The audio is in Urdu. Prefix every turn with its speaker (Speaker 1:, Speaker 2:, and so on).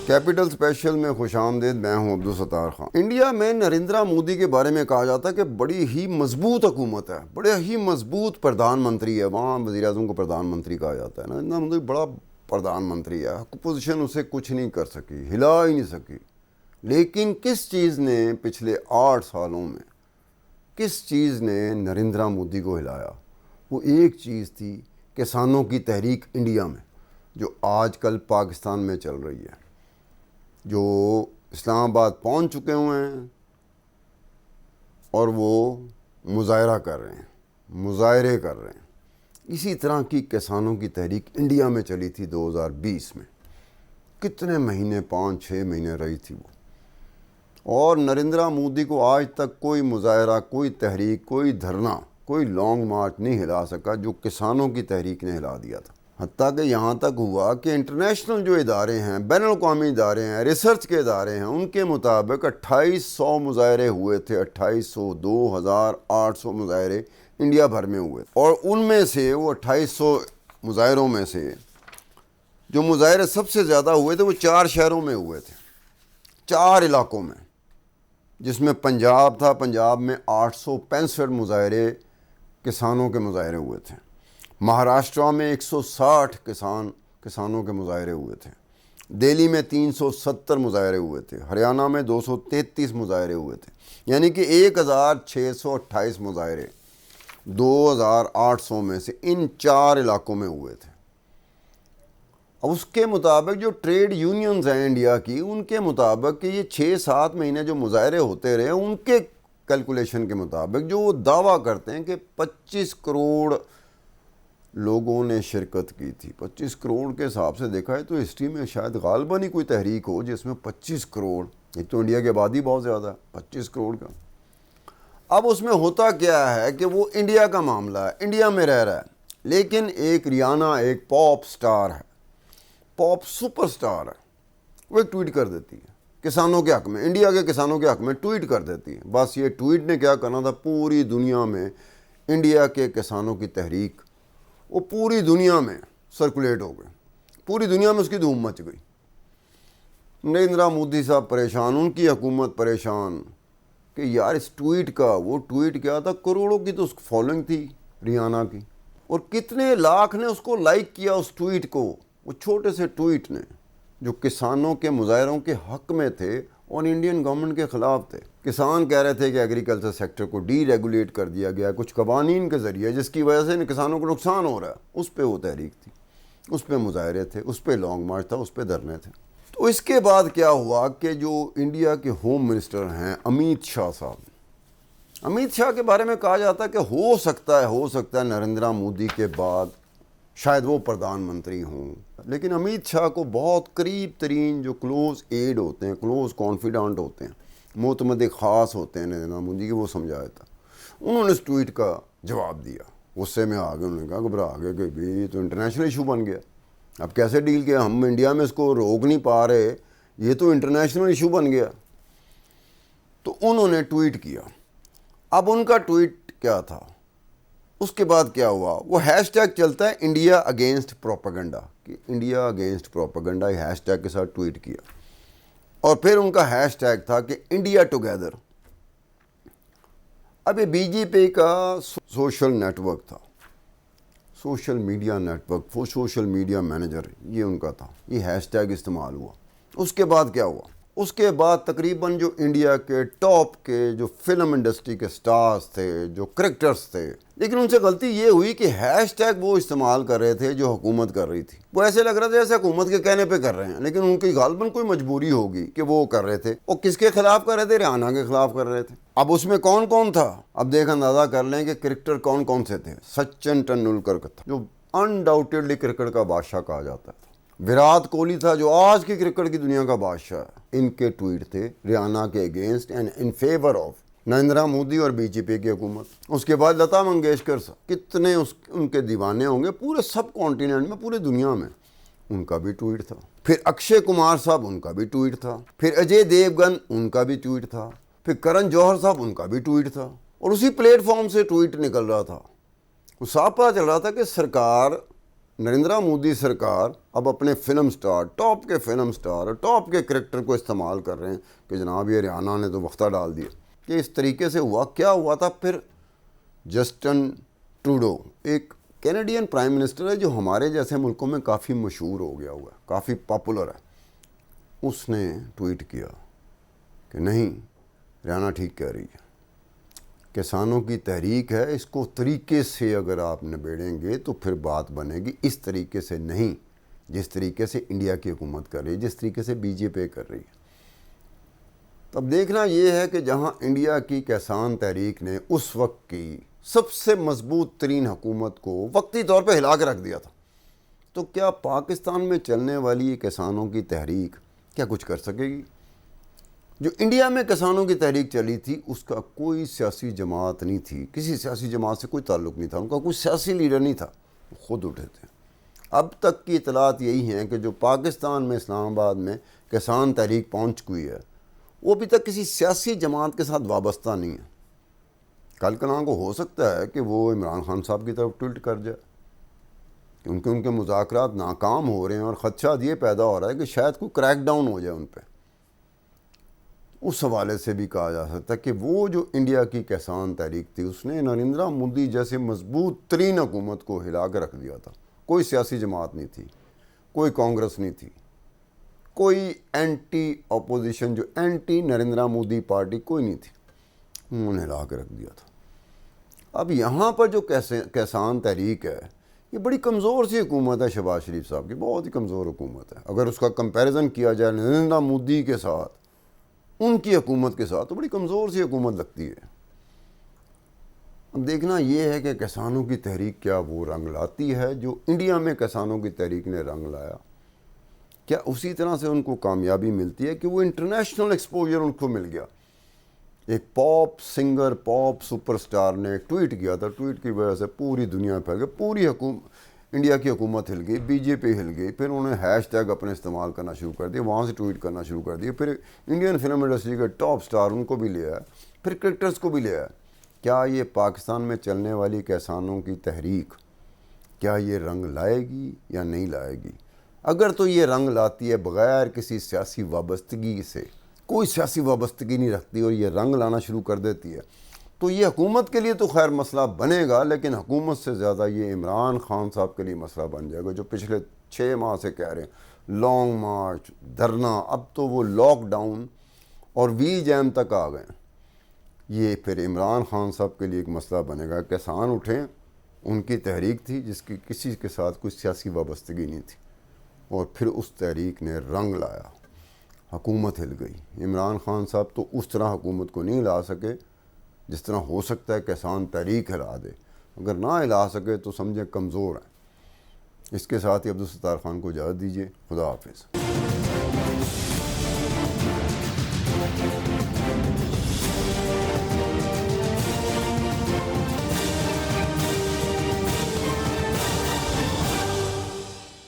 Speaker 1: کیپٹل اسپیشل میں خوش آمدید. میں ہوں عبدالستار خان. انڈیا میں نریندرا مودی کے بارے میں کہا جاتا ہے کہ بڑی ہی مضبوط حکومت ہے, بڑے ہی مضبوط پردھان منتری ہے. وہاں وزیر اعظم کو پردھان منتری کہا جاتا ہے. نریندرا مودی بڑا پردھان منتری ہے, اپوزیشن اسے کچھ نہیں کر سکی, ہلا ہی نہیں سکی. لیکن کس چیز نے پچھلے 8 سالوں میں کس چیز نے نریندرا مودی کو ہلایا؟ وہ ایک چیز تھی, کسانوں کی تحریک انڈیا میں, جو آج کل پاکستان میں چل رہی ہے, جو اسلام آباد پہنچ چکے ہوئے ہیں اور وہ مظاہرہ کر رہے ہیں, مظاہرے کر رہے ہیں. اسی طرح کی کسانوں کی تحریک انڈیا میں چلی تھی 2020 میں. کتنے مہینے, 5-6 مہینے رہی تھی وہ. اور نریندرا مودی کو آج تک کوئی مظاہرہ, کوئی تحریک, کوئی دھرنا, کوئی لانگ مارچ نہیں ہلا سکا جو کسانوں کی تحریک نے ہلا دیا تھا. حتیٰ کہ یہاں تک ہوا کہ انٹرنیشنل جو ادارے ہیں, بین الاقوامی ادارے ہیں, ریسرچ کے ادارے ہیں, ان کے مطابق 2800 مظاہرے ہوئے تھے. 2800, 2800 مظاہرے انڈیا بھر میں ہوئے. اور ان میں سے وہ 2800 مظاہروں میں سے جو مظاہرے سب سے زیادہ ہوئے تھے وہ 4 شہروں میں ہوئے تھے, 4 علاقوں میں, جس میں پنجاب تھا. پنجاب میں 865 مظاہرے, کسانوں کے مظاہرے ہوئے تھے. مہاراشٹرا میں 160 کسانوں کے مظاہرے ہوئے تھے. دہلی میں 370 مظاہرے ہوئے تھے. ہریانہ میں 233 مظاہرے ہوئے تھے. یعنی کہ 1628 مظاہرے 2800 میں سے ان 4 علاقوں میں ہوئے تھے. اب اس کے مطابق جو ٹریڈ یونینز ہیں انڈیا کی, ان کے مطابق کہ یہ 6-7 مہینے جو مظاہرے ہوتے رہے, ان کے کیلکولیشن کے مطابق جو وہ دعویٰ کرتے ہیں کہ 25 کروڑ لوگوں نے شرکت کی تھی. 25 کروڑ کے حساب سے دیکھا ہے تو ہسٹری میں شاید غالباً ہی کوئی تحریک ہو جس میں 25 کروڑ, ایک تو انڈیا کی آبادی بہت زیادہ ہے, 25 کروڑ کا. اب اس میں ہوتا کیا ہے کہ وہ انڈیا کا معاملہ ہے, انڈیا میں رہ رہا ہے, لیکن ایک ریانا ایک پاپ سٹار ہے, پاپ سپر سٹار ہے. وہ ایک ٹویٹ کر دیتی ہے کسانوں کے حق میں, انڈیا کے کسانوں کے حق میں ٹویٹ کر دیتی ہے. بس یہ ٹویٹ نے کیا کرنا تھا, پوری دنیا میں انڈیا کے کسانوں کی تحریک وہ پوری دنیا میں سرکولیٹ ہو گئی. پوری دنیا میں اس کی دھوم مچ گئی. نریندرا مودی صاحب پریشان, ان کی حکومت پریشان کہ یار اس ٹویٹ کا, وہ ٹویٹ کیا تھا, کروڑوں کی تو اس فالوئنگ تھی ریانا کی, اور کتنے لاکھ نے اس کو لائک کیا اس ٹویٹ کو. وہ چھوٹے سے ٹویٹ نے جو کسانوں کے مظاہروں کے حق میں تھے اور انڈین گورنمنٹ کے خلاف تھے. کسان کہہ رہے تھے کہ ایگریکلچر سیکٹر کو ڈی ریگولیٹ کر دیا گیا کچھ قوانین کے ذریعے, جس کی وجہ سے کسانوں کو نقصان ہو رہا ہے. اس پہ وہ تحریک تھی, اس پہ مظاہرے تھے, اس پہ لانگ مارچ تھا, اس پہ دھرنے تھے. تو اس کے بعد کیا ہوا کہ جو انڈیا کے ہوم منسٹر ہیں امیت شاہ صاحب, امیت شاہ کے بارے میں کہا جاتا ہے کہ ہو سکتا ہے نریندرا مودی کے بعد شاید وہ پردھان منتری ہوں. لیکن امیت شاہ کو بہت قریب ترین جو کلوز ایڈ ہوتے ہیں, کلوز کانفیڈنٹ ہوتے ہیں, معتمد خاص ہوتے ہیں نریندرا مودی کے, وہ سمجھایا تھا. انہوں نے اس ٹویٹ کا جواب دیا, غصے میں آ گئے. انہوں نے کہا گھبرا گئے کہ بھی یہ تو انٹرنیشنل ایشو بن گیا, اب کیسے ڈیل کیا, ہم انڈیا میں اس کو روک نہیں پا رہے, یہ تو انٹرنیشنل ایشو بن گیا. تو انہوں نے ٹویٹ کیا. اب ان کا ٹویٹ کیا تھا, اس کے بعد کیا ہوا, وہ ہیش ٹیگ چلتا ہے انڈیا اگینسٹ پروپیگنڈا, کہ انڈیا اگینسٹ پروپیگنڈا, یہ ہیش ٹیگ کے ساتھ ٹویٹ کیا. اور پھر ان کا ہیش ٹیگ تھا کہ انڈیا ٹوگیدر. اب یہ بی جے پی کا سوشل نیٹ ورک تھا, سوشل میڈیا نیٹ ورک, وہ سوشل میڈیا مینیجر, یہ ان کا تھا. یہ ہیش ٹیگ استعمال ہوا. اس کے بعد کیا ہوا, اس کے بعد تقریباً جو انڈیا کے ٹاپ کے جو فلم انڈسٹری کے سٹارز تھے, جو کرکٹرز تھے, لیکن ان سے غلطی یہ ہوئی کہ ہیش ٹیگ وہ استعمال کر رہے تھے جو حکومت کر رہی تھی. وہ ایسے لگ رہا تھا جیسے حکومت کے کہنے پہ کر رہے ہیں, لیکن ان کی غالباً کوئی مجبوری ہوگی کہ وہ کر رہے تھے. اور کس کے خلاف کر رہے تھے, ریانا کے خلاف کر رہے تھے. اب اس میں کون کون تھا, اب دیکھ اندازہ کر لیں کہ کرکٹر کون کون سے تھے. سچن ٹنڈولکر کا تھا, جو انڈاؤٹیڈلی کرکٹ کا بادشاہ کہا جاتا ہے. وراٹ کوہلی تھا, جو آج کی کرکٹ کی دنیا کا بادشاہ ہے. ان کے ٹویٹ تھے ریانا کے against and in favour of Narendra Modi اور بی جے پی کی حکومت. اس کے بعد لتا منگیشکر صاحب, کتنے ان کے دیوانے ہوں گے پورے سب کانٹیننٹ میں, پورے دنیا میں, ان کا بھی ٹویٹ تھا. پھر اکشے کمار صاحب, ان کا بھی ٹویٹ تھا. پھر اجے دیوگن, ان کا بھی ٹویٹ تھا. پھر کرن جوہر صاحب, ان کا بھی ٹویٹ تھا. اور اسی پلیٹ فارم سے ٹویٹ نکل رہا تھا. وہ صاف پتہ چل رہا تھا کہ سرکار نریندرا مودی سرکار اب اپنے فلم سٹار، ٹاپ کے فلم سٹار، ٹاپ کے کریکٹر کو استعمال کر رہے ہیں کہ جناب یہ ہریانہ نے تو وقتہ ڈال دیا کہ اس طریقے سے ہوا. کیا ہوا تھا پھر؟ جسٹن ٹروڈو ایک کینیڈین پرائم منسٹر ہے جو ہمارے جیسے ملکوں میں کافی مشہور ہو گیا ہوا ہے، کافی پاپولر ہے. اس نے ٹویٹ کیا کہ نہیں، ہریانہ ٹھیک کہہ رہی ہے، کسانوں کی تحریک ہے، اس کو طریقے سے اگر آپ نبیڑیں گے تو پھر بات بنے گی، اس طریقے سے نہیں جس طریقے سے انڈیا کی حکومت کر رہی ہے، جس طریقے سے بی جے پی کر رہی ہے. تب دیکھنا یہ ہے کہ جہاں انڈیا کی کسان تحریک نے اس وقت کی سب سے مضبوط ترین حکومت کو وقتی طور پہ ہلا کے رکھ دیا تھا، تو کیا پاکستان میں چلنے والی یہ کسانوں کی تحریک کیا کچھ کر سکے گی؟ جو انڈیا میں کسانوں کی تحریک چلی تھی اس کا کوئی سیاسی جماعت نہیں تھی، کسی سیاسی جماعت سے کوئی تعلق نہیں تھا، ان کا کوئی سیاسی لیڈر نہیں تھا، وہ خود اٹھے تھے. اب تک کی اطلاعات یہی ہیں کہ جو پاکستان میں اسلام آباد میں کسان تحریک پہنچ ہوئی ہے وہ ابھی تک کسی سیاسی جماعت کے ساتھ وابستہ نہیں ہے. کل کلاں کو ہو سکتا ہے کہ وہ عمران خان صاحب کی طرف ٹلٹ کر جائے کیونکہ ان کے مذاکرات ناکام ہو رہے ہیں، اور خدشہ یہ پیدا ہو رہا ہے کہ شاید کوئی کریک ڈاؤن ہو جائے ان پہ. اس حوالے سے بھی کہا جا سکتا ہے کہ وہ جو انڈیا کی کسان تحریک تھی اس نے نریندرا مودی جیسے مضبوط ترین حکومت کو ہلا کے رکھ دیا تھا. کوئی سیاسی جماعت نہیں تھی، کوئی کانگریس نہیں تھی، کوئی اینٹی اپوزیشن جو اینٹی نریندرا مودی پارٹی کوئی نہیں تھی، انہوں نے ہلا کے رکھ دیا تھا. اب یہاں پر جو کسان تحریک ہے یہ بڑی کمزور سی حکومت ہے شہباز شریف صاحب کی، بہت ہی کمزور حکومت ہے. اگر اس کا کمپیریزن کیا جائے نریندرا مودی کے ساتھ، ان کی حکومت کے ساتھ، تو بڑی کمزور سی حکومت لگتی ہے. اب دیکھنا یہ ہے کہ کسانوں کی تحریک کیا وہ رنگ لاتی ہے جو انڈیا میں کسانوں کی تحریک نے رنگ لایا، کیا اسی طرح سے ان کو کامیابی ملتی ہے کہ وہ انٹرنیشنل ایکسپوجر ان کو مل گیا. ایک پاپ سنگر، پاپ سپر سٹار نے ایک ٹویٹ کیا تھا، ٹویٹ کی وجہ سے پوری دنیا پھیل گئی، پوری انڈیا کی حکومت ہل گئی، بی جے پی ہل گئی. پھر انہوں نے ہیش ٹیگ اپنے استعمال کرنا شروع کر دیا، وہاں سے ٹویٹ کرنا شروع کر دیا. پھر انڈین فلم انڈسٹری کے ٹاپ سٹار ان کو بھی لے آیا، پھر کرکٹرز کو بھی لے آیا. کیا یہ پاکستان میں چلنے والی کسانوں کی تحریک کیا یہ رنگ لائے گی یا نہیں لائے گی؟ اگر تو یہ رنگ لاتی ہے بغیر کسی سیاسی وابستگی سے، کوئی سیاسی وابستگی نہیں رکھتی اور یہ رنگ لانا شروع کر دیتی ہے، تو یہ حکومت کے لیے تو خیر مسئلہ بنے گا، لیکن حکومت سے زیادہ یہ عمران خان صاحب کے لیے مسئلہ بن جائے گا، جو پچھلے 6 ماہ سے کہہ رہے ہیں لانگ مارچ، دھرنا، اب تو وہ لاک ڈاؤن اور وی جیم تک آ گئے. یہ پھر عمران خان صاحب کے لیے ایک مسئلہ بنے گا. کسان اٹھیں، ان کی تحریک تھی جس کی کسی کے ساتھ کوئی سیاسی وابستگی نہیں تھی، اور پھر اس تحریک نے رنگ لایا، حکومت ہل گئی. عمران خان صاحب تو اس طرح حکومت کو نہیں ہلا سکے جس طرح ہو سکتا ہے کسان تحریک ہلا دے. اگر نہ ہلا سکے تو سمجھیں کمزور ہیں. اس کے ساتھ ہی عبدالستار خان کو اجازت دیجیے. خدا حافظ.